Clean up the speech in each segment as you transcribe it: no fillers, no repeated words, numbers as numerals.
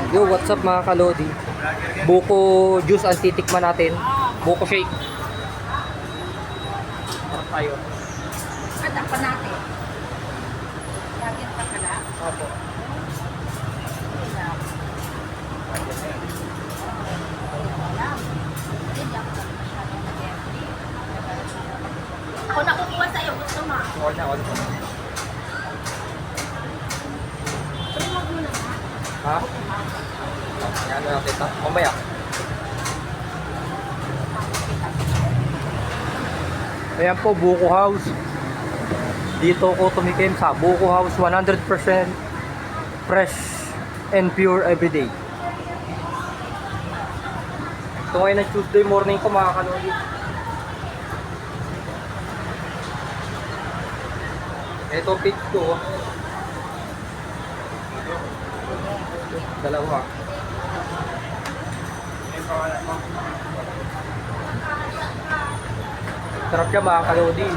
Yo, what's up mga kalodi? Buko juice ang titikman natin. Buko shake. Harap tayo. Ada pa natin. Lagyan pa pala. Opo. Ako nakukuha sa'yo. Gusto mo? On na, on. Tumag mo na. Ha? Yan na natin. Mamaya. Ayan po, Buko House. Dito ko tumikim sa Buko House. 100% fresh and pure everyday. Ito ngayon na Tuesday morning ko mga kalodi. Ito page ko. Dalawa. Sarap siya mga kalodi.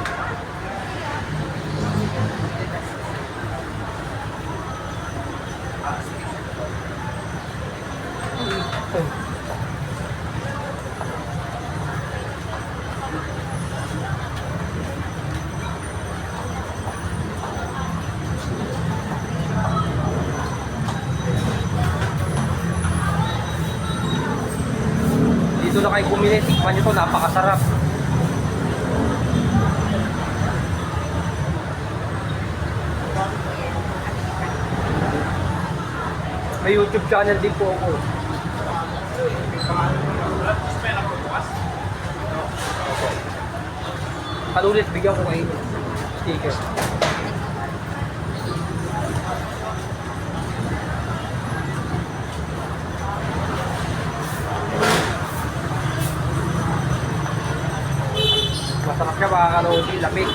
Dito na kayo bumili, tikman nyo to, napakasarap. May YouTube channel din po ako. Kalulit, bigyan ko kayo sticker. Masarap siya mga kalodi, lamig.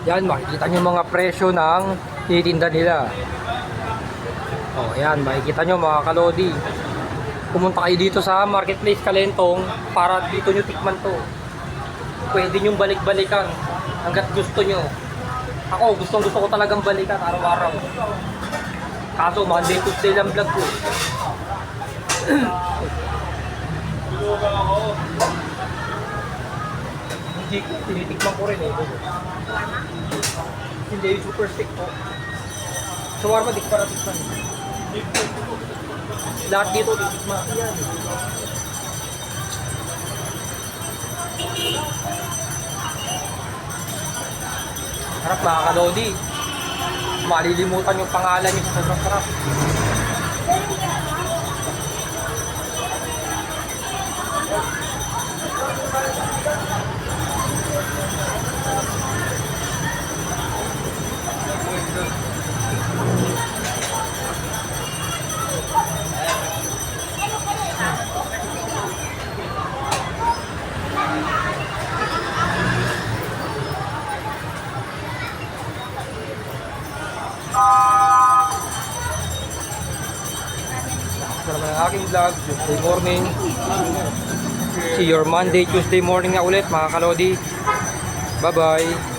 Yan, makikita nyo mga presyo ng tinitinda nila. Oh, yan, makikita nyo mga kalodi. Pumunta kayo dito sa Marketplace Kalentong para dito nyo tikman to. Pwede nyo balik-balikan hanggat gusto nyo. Ako, gusto ko talagang balikan araw-araw. Kaso, Monday, Tuesday lang vlog ko. Hindi ko, tinitikman ko rin eh. Hindi yung super stick po. Shawarma, di ko para tikman. Lahat dito, titikman. Yan. Harap mga kalodi. Malilimutan yung pangalan nyo sa sobrang sarap. Ito naman ang aking vlog, Tuesday morning. See your Monday, Tuesday morning na ulit mga kalodi. Bye bye.